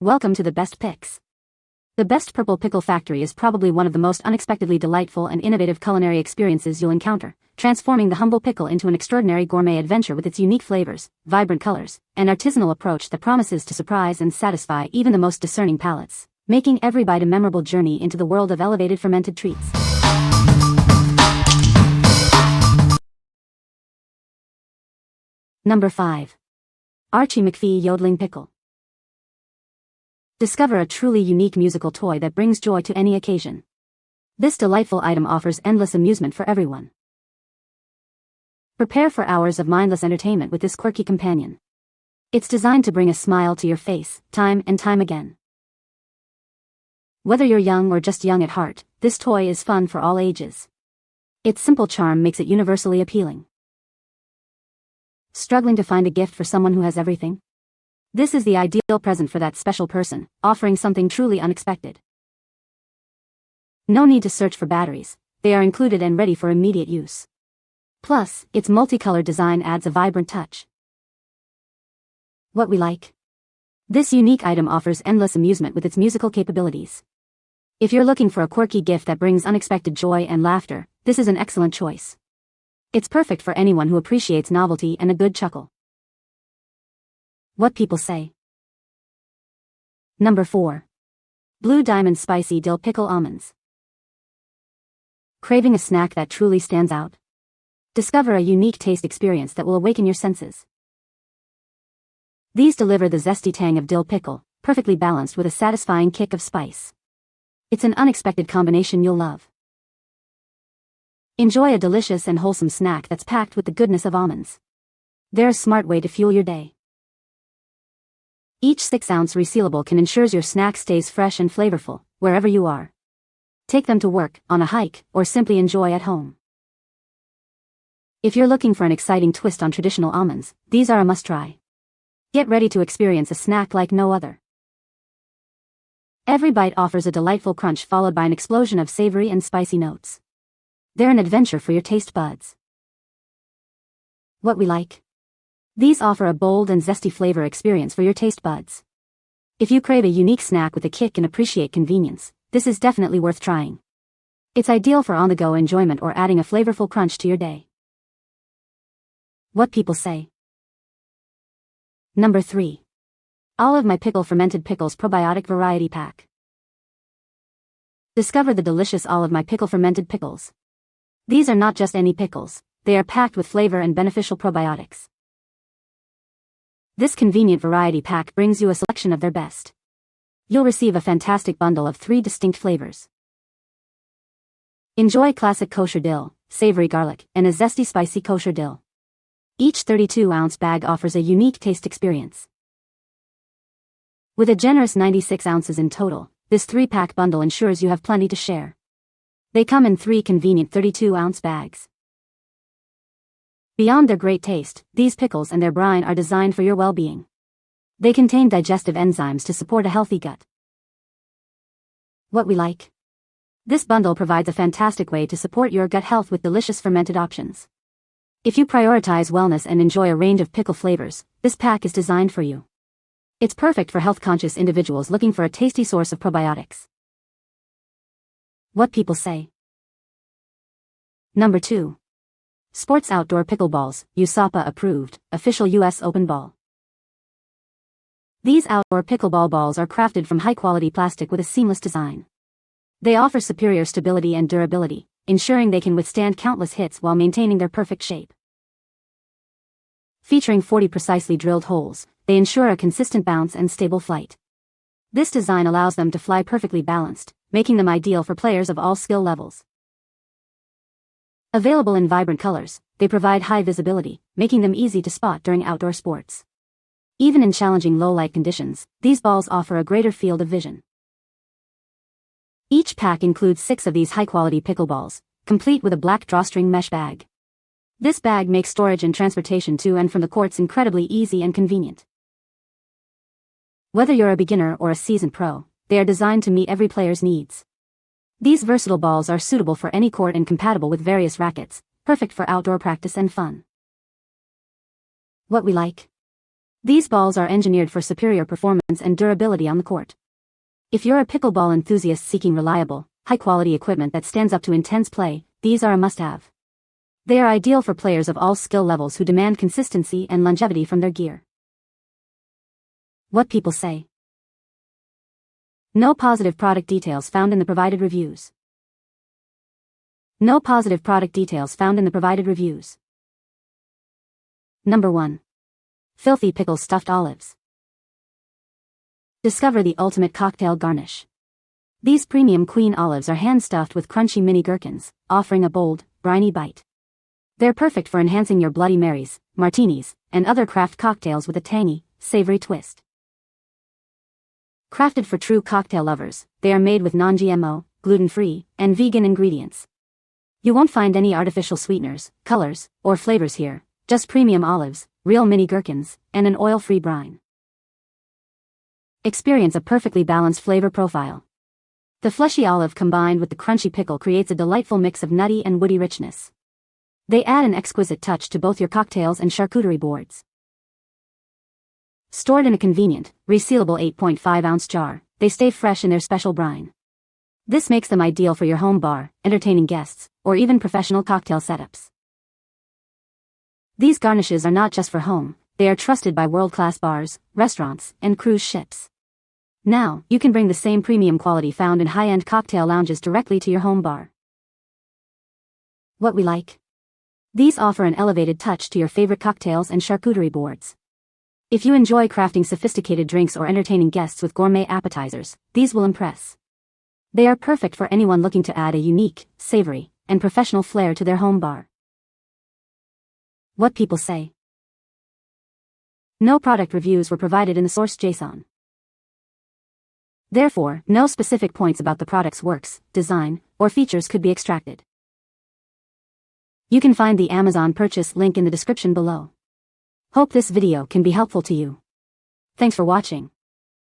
Welcome to the best picks. The best Purple Pickle Factory is probably one of the most unexpectedly delightful and innovative culinary experiences you'll encounter, transforming the humble pickle into an extraordinary gourmet adventure with its unique flavors, vibrant colors, and artisanal approach that promises to surprise and satisfy even the most discerning palates, making every bite a memorable journey into the world of elevated fermented treats. Number 5. Archie McPhee Yodeling Pickle. Discover a truly unique musical toy that brings joy to any occasion. This delightful item offers endless amusement for everyone. Prepare for hours of mindless entertainment with this quirky companion. It's designed to bring a smile to your face, time and time again. Whether you're young or just young at heart, this toy is fun for all ages. Its simple charm makes it universally appealing. Struggling to find a gift for someone who has everything? This is the ideal present for that special person, offering something truly unexpected. No need to search for batteries, they are included and ready for immediate use. Plus, its multicolored design adds a vibrant touch. What we like? This unique item offers endless amusement with its musical capabilities. If you're looking for a quirky gift that brings unexpected joy and laughter, this is an excellent choice. It's perfect for anyone who appreciates novelty and a good chuckle. What people say. Number 4. Blue Diamond Spicy Dill Pickle Almonds. Craving a snack that truly stands out? Discover a unique taste experience that will awaken your senses. These deliver the zesty tang of dill pickle, perfectly balanced with a satisfying kick of spice. It's an unexpected combination you'll love. Enjoy a delicious and wholesome snack that's packed with the goodness of almonds. They're a smart way to fuel your day. Each 6-ounce resealable can ensure your snack stays fresh and flavorful, wherever you are. Take them to work, on a hike, or simply enjoy at home. If you're looking for an exciting twist on traditional almonds, these are a must-try. Get ready to experience a snack like no other. Every bite offers a delightful crunch followed by an explosion of savory and spicy notes. They're an adventure for your taste buds. What we like? These offer a bold and zesty flavor experience for your taste buds. If you crave a unique snack with a kick and appreciate convenience, this is definitely worth trying. It's ideal for on-the-go enjoyment or adding a flavorful crunch to your day. What people say. Number 3. All of my Pickle Fermented Pickles Probiotic Variety Pack. Discover the delicious All of My Pickle Fermented Pickles. These are not just any pickles, they are packed with flavor and beneficial probiotics. This convenient variety pack brings you a selection of their best. You'll receive a fantastic bundle of 3 distinct flavors. Enjoy classic kosher dill, savory garlic, and a zesty spicy kosher dill. Each 32-ounce bag offers a unique taste experience. With a generous 96 ounces in total, this 3-pack bundle ensures you have plenty to share. They come in 3 convenient 32-ounce bags. Beyond their great taste, these pickles and their brine are designed for your well-being. They contain digestive enzymes to support a healthy gut. What we like? This bundle provides a fantastic way to support your gut health with delicious fermented options. If you prioritize wellness and enjoy a range of pickle flavors, this pack is designed for you. It's perfect for health-conscious individuals looking for a tasty source of probiotics. What people say. Number 2. Sports Outdoor Pickleballs, USAPA approved, official US Open ball. These outdoor pickleball balls are crafted from high-quality plastic with a seamless design. They offer superior stability and durability, ensuring they can withstand countless hits while maintaining their perfect shape. Featuring 40 precisely drilled holes, they ensure a consistent bounce and stable flight. This design allows them to fly perfectly balanced, making them ideal for players of all skill levels. Available in vibrant colors, they provide high visibility, making them easy to spot during outdoor sports. Even in challenging low-light conditions, these balls offer a greater field of vision. Each pack includes 6 of these high-quality pickleballs, complete with a black drawstring mesh bag. This bag makes storage and transportation to and from the courts incredibly easy and convenient. Whether you're a beginner or a seasoned pro, they are designed to meet every player's needs. These versatile balls are suitable for any court and compatible with various rackets, perfect for outdoor practice and fun. What we like? These balls are engineered for superior performance and durability on the court. If you're a pickleball enthusiast seeking reliable, high-quality equipment that stands up to intense play, these are a must-have. They are ideal for players of all skill levels who demand consistency and longevity from their gear. What people say. No positive product details found in the provided reviews. No positive product details found in the provided reviews. Number 1. Filthy Pickles Stuffed Olives. Discover the ultimate cocktail garnish. These premium queen olives are hand-stuffed with crunchy mini gherkins, offering a bold, briny bite. They're perfect for enhancing your Bloody Marys, martinis, and other craft cocktails with a tangy, savory twist. Crafted for true cocktail lovers, they are made with non-GMO, gluten-free, and vegan ingredients. You won't find any artificial sweeteners, colors, or flavors here, just premium olives, real mini gherkins, and an oil-free brine. Experience a perfectly balanced flavor profile. The fleshy olive combined with the crunchy pickle creates a delightful mix of nutty and woody richness. They add an exquisite touch to both your cocktails and charcuterie boards. Stored in a convenient, resealable 8.5-ounce jar, they stay fresh in their special brine. This makes them ideal for your home bar, entertaining guests, or even professional cocktail setups. These garnishes are not just for home, they are trusted by world-class bars, restaurants, and cruise ships. Now, you can bring the same premium quality found in high-end cocktail lounges directly to your home bar. What we like. These offer an elevated touch to your favorite cocktails and charcuterie boards. If you enjoy crafting sophisticated drinks or entertaining guests with gourmet appetizers, these will impress. They are perfect for anyone looking to add a unique, savory, and professional flair to their home bar. What people say. No product reviews were provided in the source JSON. Therefore, no specific points about the product's works, design, or features could be extracted. You can find the Amazon purchase link in the description below. Hope this video can be helpful to you. Thanks for watching.